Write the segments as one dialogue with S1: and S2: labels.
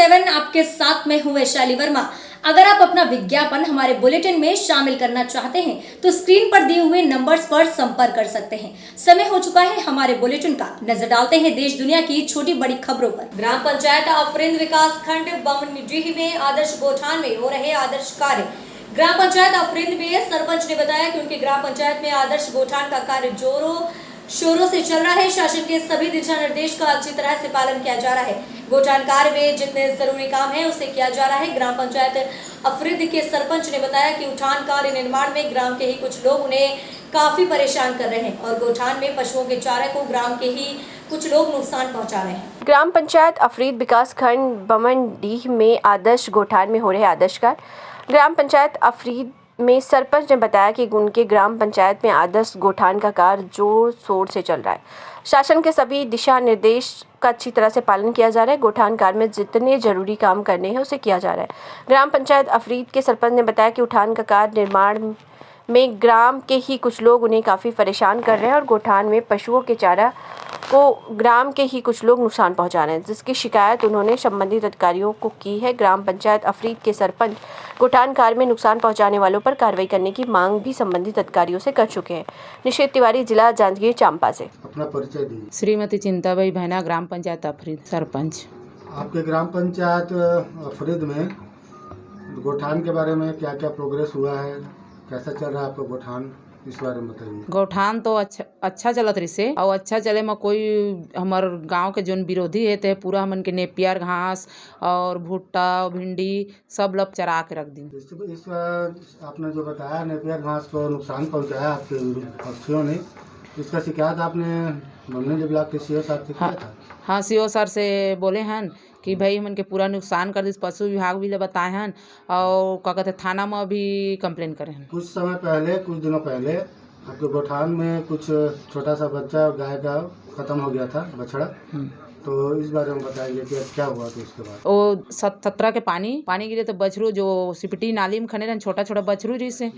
S1: 7 आपके साथ में हूँ वैशाली वर्मा। अगर आप अपना विज्ञापन हमारे बुलेटिन में शामिल करना चाहते हैं तो स्क्रीन पर दिए हुए नंबर्स पर संपर्क कर सकते हैं। समय हो चुका है हमारे बुलेटिन का। नजर डालते हैं देश दुनिया की छोटी बड़ी खबरों पर। ग्राम पंचायत अफरिंद विकास खंड बमनडीह में आदर्श गोठान में हो रहे आदर्श कार्य। ग्राम पंचायत अफरिंद में सरपंच ने बताया कि उनके ग्राम पंचायत में आदर्श गोठान का कार्य जोरों शोरों से चल रहा है। शासन के सभी दिशा निर्देश का अच्छी तरह से पालन किया जा रहा है। गोठान कार्य में जितने जरूरी काम है उसे किया जा रहा है। ग्राम पंचायत अफरिद के सरपंच ने बताया कि उठान कार्य निर्माण में ग्राम के ही कुछ लोग उन्हें काफी परेशान कर रहे हैं और गोठान में पशुओं के चारे को ग्राम के ही कुछ लोग नुकसान पहुंचा रहे हैं।
S2: ग्राम पंचायत अफरीद विकास खंड बमनडीह में आदर्श गोठान में हो रहे आदर्श कार्य। ग्राम पंचायत अफरीद में सरपंच ने बताया कि उनके ग्राम पंचायत में आदर्श गोठान का कार्य जोर शोर से चल रहा है। शासन के सभी दिशा निर्देश का अच्छी तरह से पालन किया जा रहा है। गोठान कार्य में जितने जरूरी काम करने हैं उसे किया जा रहा है। ग्राम पंचायत अफरीद के सरपंच ने बताया कि उठान का कार्य निर्माण में ग्राम के ही कुछ लोग उन्हें काफ़ी परेशान कर रहे हैं और गोठान में पशुओं के चारा को ग्राम के ही कुछ लोग नुकसान पहुंचा रहे हैं, जिसकी शिकायत उन्होंने संबंधित अधिकारियों को की है। ग्राम पंचायत अफरीद के सरपंच गोठान कार्य में नुकसान पहुंचाने वालों पर कार्रवाई करने की मांग भी संबंधित अधिकारियों से कर चुके हैं। निषेध तिवारी, जिला जांजगीर चांपा से।
S3: अपना परिचय दीजिए।
S4: श्रीमती चिंताबाई भैना, ग्राम पंचायत अफरीद, सरपंच।
S3: आपके ग्राम पंचायत अफरीद में गोठान के बारे में क्या क्या प्रोग्रेस हुआ है, कैसा चल रहा है आपका गोठान, इस बारे में बताइए।
S4: गोठान तो अच्छा चलत रही से और अच्छा चले में कोई हमार गांव के जोन विरोधी है ते पूरा हमन के नेपियर घास और भुट्टा भिंडी सब लग चरा के रख दी।
S3: इस आपने जो बताया नेपियर घास को नुकसान पहुंचाया आपके पक्षियों ने, इसका शिकायत आपने बमनडीह ब्लॉक के सीओ साहब से किया था?
S4: हाँ, सीओ सर से बोले हैं कि भाई हमन के पूरा नुकसान कर दी। पशु विभाग भी ले बताए हैं और क्या कहते थाना में भी कंप्लेन करे हैं।
S3: कुछ समय पहले, कुछ दिनों पहले आपके गोठान में कुछ छोटा सा बच्चा गाय का खत्म हो गया था, बछड़ा। तो इस बारे में बताइए कि क्या हुआ था उसके बाद।
S4: वो 17 के पानी गिरे तो बछरू जो सिपटी नाली में खने रहन, छोटा छोटा बछरू रही से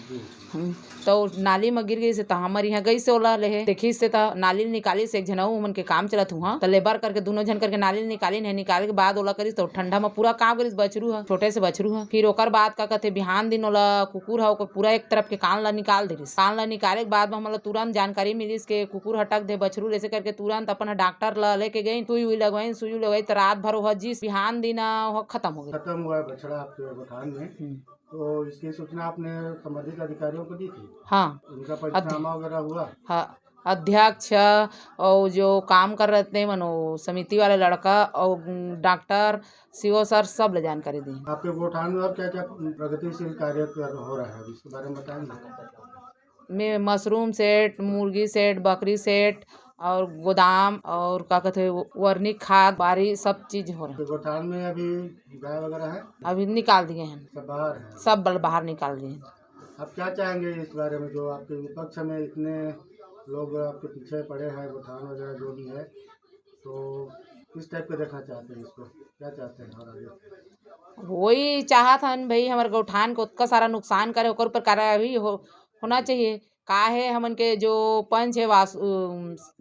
S4: तो नाली में गिर गई से तो हमारे यहाँ गई से ओला ले देखी से तो नाली निकाली से एक झनऊ मन के काम चलत हुआ तो लेबर करके दोनों जन करके नाली निकाली नहीं, निकाले के बाद ओला करी तो ठंडा में पूरा काम करी बछरू है, छोटे से बछरू है। फिर ओकर बाद का कहते बिहान दिन ओला कुकुर है ओकर पूरा एक तरफ के कान ला निकाल दे। कान ला निकाले के बाद में तुरंत जानकारी मिली के कुकुर हटक दे बछरू, ऐसे करके तुरंत अपन डॉक्टर ला लेके गई, सुई लगवाई तो रात भर वह जिस बिहान दिन खत्म हो गया।
S3: खत्म हुआ है बछड़ा आपके गोठान में। तो इसकी सूचना आपने संबंधित अधिकारियों को दी थी?
S4: हाँ,
S3: उनका पंचनामा वगैरह हुआ?
S4: हाँ, अध्यक्ष और जो काम कर रहे थे मनो समिति वाले लड़का और डॉक्टर सीओ सर सब ले जानकारी दी।
S3: आपके गोठान में और क्या क्या प्रगतिशील कार्य हो रहा है, इसके बारे में बताएंगे?
S4: में मशरूम सेट, मुर्गी सेट, बकरी सेट और गोदाम और क्या कहते वर्निक खाद बारी सब चीज हो रहा है।
S3: गोठान में अभी गाय वगैरह है?
S4: अभी निकाल दिए हैं,
S3: सब बाहर है?
S4: सब बाहर निकाल दिए हैं।
S3: आप क्या चाहेंगे इस बारे में, जो आपके विपक्ष में इतने लोग आपके पीछे पड़े हैं, गोठान वगैरह जो भी है, तो किस टाइप का देखना चाहते हैं इसको, क्या चाहते हैं? और आगे
S4: वही चाहत हन भाई हमारे गोठान को उतना सारा नुकसान करे ओकर पर कार्रवाई होना चाहिए। का है हमन के जो पंच है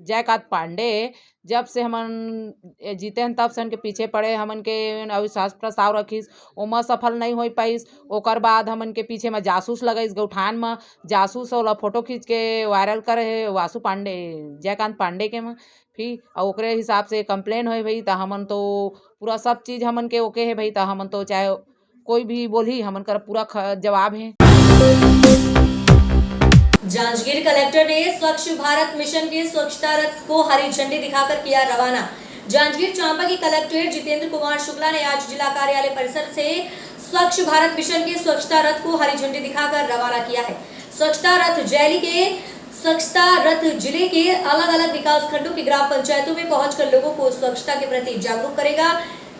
S4: जयकांत पांडे, जब से हमन जीते हैं तब से उनके पीछे पड़े, हमन के अविश्वास प्रस्ताव रखीस, ओमा सफल नहीं हो पाइस। ओकर बाद हमन के पीछे में जासूस लगाइस, गौठान में जासूस वाला फोटो खींच के वायरल करे है वासु पांडे, जयकांत पांडे के में। फिर ओकरे हिसाब से कंप्लेन हो भाई तो हमन तो पूरा सब चीज़ हमन के ओके है भाई, तो हमन तो चाहे कोई भी बोली हमन का पूरा जवाब है।
S1: जांजगीर कलेक्टर ने स्वच्छ भारत मिशन के स्वच्छता रथ को हरी झंडी दिखाकर किया रवाना। जांजगीर चांपा के कलेक्टर जितेंद्र कुमार शुक्ला ने आज जिला कार्यालय परिसर से स्वच्छ भारत मिशन के स्वच्छता रथ को हरी झंडी दिखाकर रवाना किया है। स्वच्छता रथ जिले के अलग अलग विकास खंडों की ग्राम पंचायतों में पहुंचकर लोगों को स्वच्छता के प्रति जागरूक करेगा।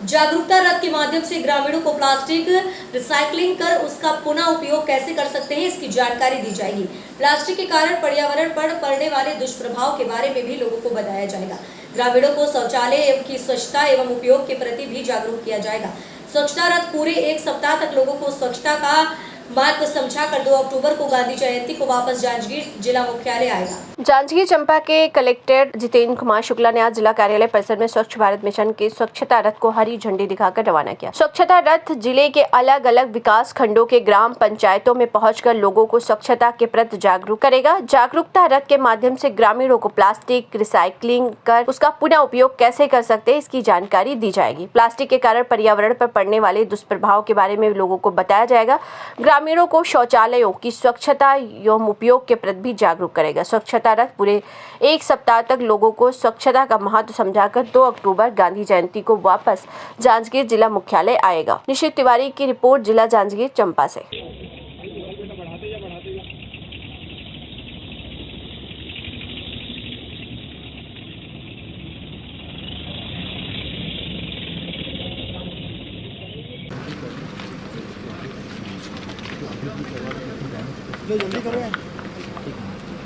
S1: जागरूकता रथ के माध्यम से ग्रामीणों को प्लास्टिक रिसाइकलिंग कर उसका पुनः उपयोग कैसे कर सकते हैं इसकी जानकारी दी जाएगी। प्लास्टिक के कारण पर्यावरण पर पड़ने वाले दुष्प्रभाव के बारे में भी लोगों को बताया जाएगा। ग्रामीणों को शौचालय की स्वच्छता एवं उपयोग के प्रति भी जागरूक किया जाएगा। स्वच्छता रथ पूरे एक सप्ताह तक लोगों को स्वच्छता का महत्व समझाकर 2 अक्टूबर को गांधी जयंती को वापस जांजगीर जिला मुख्यालय आएगा।
S2: जांजगीर चंपा के कलेक्टर जितेंद्र कुमार शुक्ला ने आज जिला कार्यालय परिसर में स्वच्छ भारत मिशन के स्वच्छता रथ को हरी झंडी दिखाकर रवाना किया। स्वच्छता रथ जिले के अलग अलग विकास खंडों के ग्राम पंचायतों में पहुंचकर लोगों को स्वच्छता के प्रति जागरूक करेगा। जागरूकता रथ के माध्यम से ग्रामीणों को प्लास्टिक रिसाइकलिंग कर उसका पुनः उपयोग कैसे कर सकते हैं, इसकी जानकारी दी जाएगी। प्लास्टिक के कारण पर्यावरण पर पड़ने वाले दुष्प्रभाव के बारे में लोगों को बताया जाएगा। ग्रामीणों को शौचालयों की स्वच्छता एवं उपयोग के प्रति भी जागरूक करेगा। स्वच्छता रथ पूरे एक सप्ताह तक लोगों को स्वच्छता का महत्व समझाकर 2 अक्टूबर गांधी जयंती को वापस जांजगीर जिला मुख्यालय आएगा। निशित तिवारी की रिपोर्ट, जिला जांजगीर चंपा से।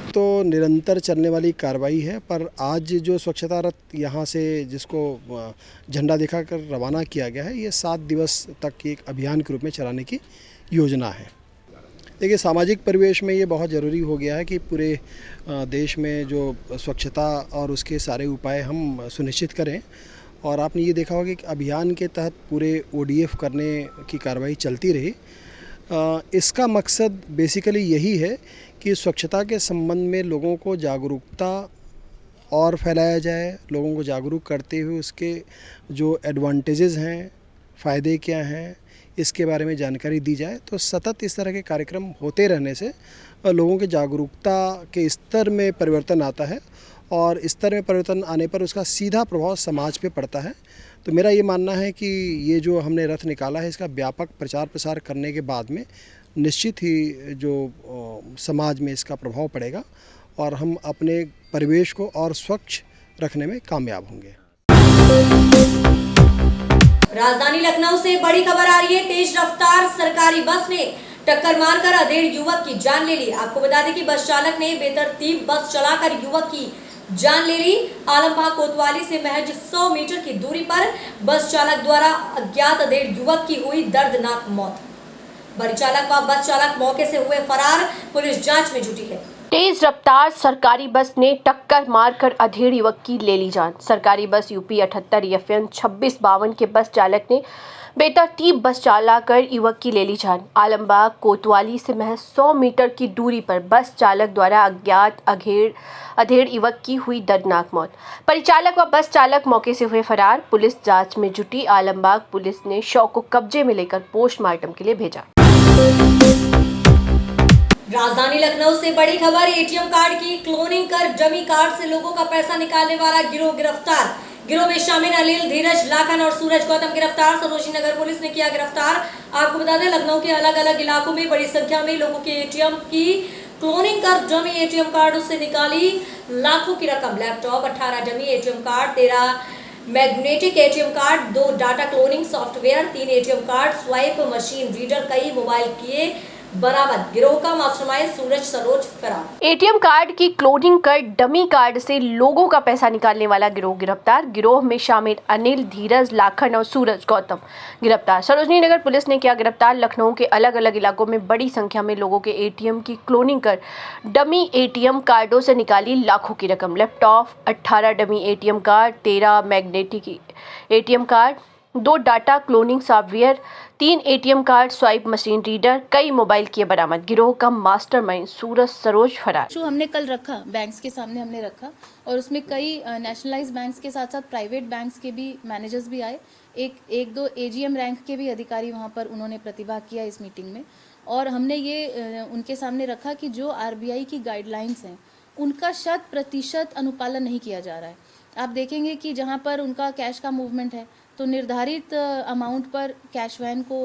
S5: तो निरंतर चलने वाली कार्रवाई है, पर आज जो स्वच्छता रथ यहाँ से जिसको झंडा दिखाकर रवाना किया गया है, ये 7 दिवस तक की एक अभियान के रूप में चलाने की योजना है। देखिए, सामाजिक परिवेश में ये बहुत ज़रूरी हो गया है कि पूरे देश में जो स्वच्छता और उसके सारे उपाय हम सुनिश्चित करें। और आपने ये देखा होगा कि अभियान के तहत पूरे ODF करने की कार्रवाई चलती रही। इसका मकसद बेसिकली यही है कि स्वच्छता के संबंध में लोगों को जागरूकता और फैलाया जाए, लोगों को जागरूक करते हुए उसके जो एडवांटेजेस हैं, फ़ायदे क्या हैं, इसके बारे में जानकारी दी जाए। तो सतत इस तरह के कार्यक्रम होते रहने से लोगों के जागरूकता के स्तर में परिवर्तन आता है, और स्तर में परिवर्तन आने पर उसका सीधा प्रभाव समाज पे पड़ता है। तो मेरा ये मानना है कि ये जो हमने रथ निकाला है, इसका व्यापक प्रचार प्रसार करने के बाद में निश्चित ही जो समाज में इसका प्रभाव पड़ेगा और हम अपने परिवेश को और स्वच्छ रखने में कामयाब होंगे।
S1: राजधानी लखनऊ से बड़ी खबर आ रही है। तेज रफ्तार सरकारी बस ने टक्कर मारकर अधेड़ युवक की जान ले ली। आपको बता दें कि बस चालक ने बेतरतीब बस चलाकर युवक की जान ले ली। आलमबाग कोतवाली से महज 100 मीटर की दूरी पर बस चालक द्वारा अज्ञात अधेड़ युवक की हुई दर्दनाक मौत। बड़ी चालक व बस चालक मौके से हुए फरार, पुलिस जांच में जुटी है।
S2: तेज रफ्तार सरकारी बस ने टक्कर मारकर अधेड़ युवक की ले ली जान। सरकारी बस UP 78 FN 2652 के बस चालक ने बेतरतीब बस चलाकर युवक की ले ली जान। आलमबाग कोतवाली से महज 100 मीटर की दूरी पर बस चालक द्वारा अज्ञात अधेड़ युवक की हुई दर्दनाक मौत। परिचालक व बस चालक मौके से हुए फरार, पुलिस जांच में जुटी। आलमबाग पुलिस ने शव को कब्जे में लेकर पोस्टमार्टम के लिए भेजा।
S1: राजधानी लखनऊ से बड़ी खबर। ATM कार्ड की क्लोनिंग कर डमी कार्ड से लोगों का पैसा निकालने वाला गिरोह गिरफ्तार। गिरोह में शामिल अनिल, धीरज, लाखन और सूरज गौतम गिरफ्तार। सरोजनी नगर पुलिस ने किया गिरफ्तार। आपको बता दें, लखनऊ के अलग अलग इलाकों में बड़ी संख्या में लोगों के ATM की क्लोनिंग कर डमी ATM कार्ड से निकाली लाखों की रकम। Laptop, 18 dummy ATM card, 13 magnetic ATM card, 2 data cloning software, 3 ATM card, swipe machine reader, कई मोबाइल किए बरामद। गिरोह का मास्टरमाइंड सूरज सरोज फरार।
S2: ATM कार्ड की क्लोनिंग कर डमी कार्ड से लोगों का पैसा निकालने वाला गिरोह गिरफ्तार। गिरोह में शामिल अनिल, धीरज, लाखन और सूरज गौतम गिरफ्तार। सरोजनी नगर पुलिस ने किया गिरफ्तार। लखनऊ के अलग अलग इलाकों में बड़ी संख्या में लोगों के ATM की क्लोनिंग कर डमी ATM कार्डों से निकाली लाखों की रकम। Laptop, 18 dummy ATM card, 13 magnetic ATM card, 2 data cloning software, 3 ATM card, swipe machine reader, कई मोबाइल किए बरामद। गिरोह का मास्टरमाइंड सूरज सरोज फरार।
S6: जो हमने कल रखा, बैंक्स के सामने हमने रखा, और उसमें कई नेशनलाइज्ड बैंक्स के साथ साथ प्राइवेट बैंक्स के भी मैनेजर्स भी आए। एक दो AGM रैंक के भी अधिकारी वहाँ पर उन्होंने प्रतिभाग किया इस मीटिंग में। और हमने ये उनके सामने रखा कि जो RBI की गाइडलाइंस हैं उनका 100% अनुपालन नहीं किया जा रहा है। आप देखेंगे कि जहाँ पर उनका कैश का मूवमेंट है तो निर्धारित अमाउंट पर कैश वैन को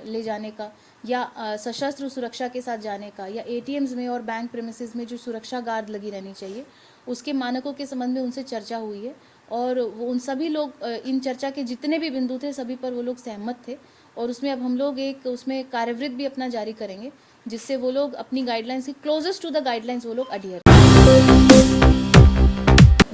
S6: ले जाने का या सशस्त्र सुरक्षा के साथ जाने का, या ATMs में और बैंक प्रेमिसेस में जो सुरक्षा गार्ड लगी रहनी चाहिए, उसके मानकों के संबंध में उनसे चर्चा हुई है। और वो उन सभी लोग, इन चर्चा के जितने भी बिंदु थे सभी पर वो लोग सहमत थे। और उसमें अब हम लोग एक उसमें कार्यवृत्त भी अपना जारी करेंगे, जिससे वो लोग अपनी गाइडलाइंस के क्लोजेस्ट टू द गाइडलाइंस वो लोग अडियर।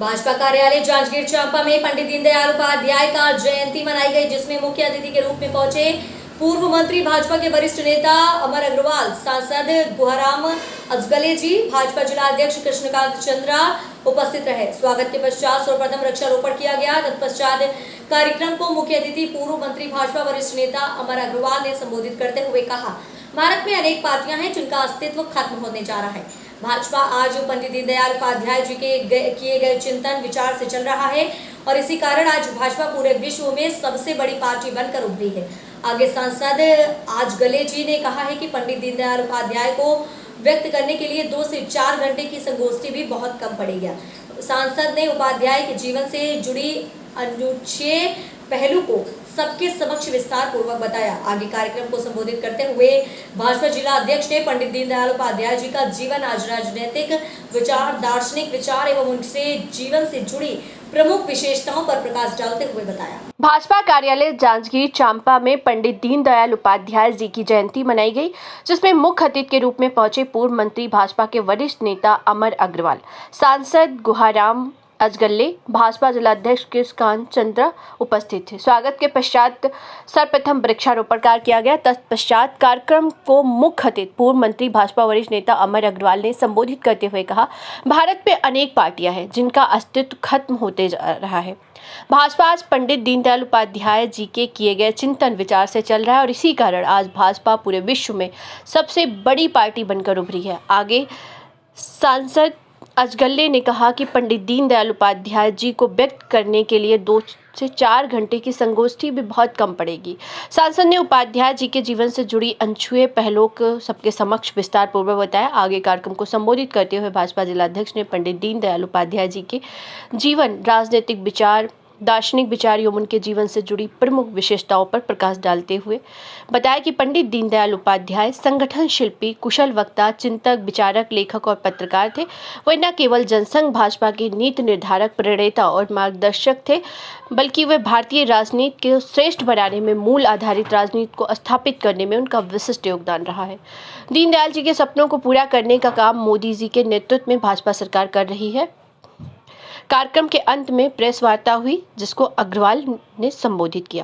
S1: भाजपा कार्यालय जांजगीर चांपा में पंडित दीनदयाल उपाध्याय का जयंती मनाई गई, जिसमें मुख्य अतिथि के रूप में पहुंचे पूर्व मंत्री भाजपा के वरिष्ठ नेता अमर अग्रवाल, सांसद गुहाराम अजगले जी, भाजपा जिला अध्यक्ष कृष्णकांत चंद्रा उपस्थित रहे। स्वागत के पश्चात सर्वप्रथम वृक्षारोपण किया गया। तत्पश्चात कार्यक्रम को मुख्य अतिथि पूर्व मंत्री भाजपा वरिष्ठ नेता अमर अग्रवाल ने संबोधित करते हुए कहा, भारत में अनेक पार्टियां हैं जिनका अस्तित्व खत्म होने जा रहा है। भाजपा आज पंडित दीनदयाल उपाध्याय जी के किए गए चिंतन विचार से चल रहा है और इसी कारण आज भाजपा पूरे विश्व में सबसे बड़ी पार्टी बनकर उभरी है। आगे सांसद अजगले जी ने कहा है कि पंडित दीनदयाल उपाध्याय को व्यक्त करने के लिए 2 से 4 घंटे की संगोष्ठी भी बहुत कम पड़ेगी। सांसद ने उपाध्याय के जीवन से जुड़ी अनुच्छेय पहलू को सबके समक्ष विस्तार पूर्वक बताया। आगे कार्यक्रम को संबोधित करते हुए भाजपा जिला अध्यक्ष ने पंडित दीनदयाल उपाध्याय जी का जीवन, आज राजनीतिक विचार, दार्शनिक विचार एवं उनसे जीवन से जुड़ी प्रमुख विशेषताओं पर प्रकाश डालते हुए बताया।
S2: भाजपा कार्यालय जांजगीर चांपा में पंडित दीनदयाल उपाध्याय जी की जयंती मनाई गई, जिसमें मुख्य अतिथि के रूप में पहुंचे पूर्व मंत्री भाजपा के वरिष्ठ नेता अमर अग्रवाल, सांसद गुहाराम अजगले, भाजपा जिलाध्यक्ष कृष्णकांत चंद्रा उपस्थित थे। स्वागत के पश्चात सर्वप्रथम वृक्षारोपण कार्य किया गया। तत्पश्चात कार्यक्रम को मुख्य अतिथि पूर्व मंत्री भाजपा वरिष्ठ नेता अमर अग्रवाल ने संबोधित करते हुए कहा, भारत में अनेक पार्टियां हैं जिनका अस्तित्व खत्म होते जा रहा है। भाजपा आज पंडित दीनदयाल उपाध्याय जी के किए गए चिंतन विचार से चल रहा है और इसी कारण आज भाजपा पूरे विश्व में सबसे बड़ी पार्टी बनकर उभरी है। आगे सांसद अजगले ने कहा कि पंडित दीनदयाल उपाध्याय जी को व्यक्त करने के लिए 2 से 4 घंटे की संगोष्ठी भी बहुत कम पड़ेगी। सांसद ने उपाध्याय जी के जीवन से जुड़ी अनछुए पहलुओं को सबके समक्ष विस्तार पूर्वक बताया। आगे कार्यक्रम को संबोधित करते हुए भाजपा जिलाध्यक्ष ने पंडित दीनदयाल उपाध्याय जी के जीवन, राजनीतिक विचार, दार्शनिक विचार एवं उनके जीवन से जुड़ी प्रमुख विशेषताओं पर प्रकाश डालते हुए बताया कि पंडित दीनदयाल उपाध्याय संगठन शिल्पी, कुशल वक्ता, चिंतक, विचारक, लेखक और पत्रकार थे। वे न केवल जनसंघ भाजपा के नीति निर्धारक, प्रेरणादाता और मार्गदर्शक थे, बल्कि वे भारतीय राजनीति को श्रेष्ठ बनाने में, मूल आधारित राजनीति को स्थापित करने में उनका विशिष्ट योगदान रहा है। दीनदयाल जी के सपनों को पूरा करने का काम मोदी जी के नेतृत्व में भाजपा सरकार कर रही है। कार्यक्रम के अंत में प्रेस वार्ता हुई, जिसको अग्रवाल ने संबोधित किया।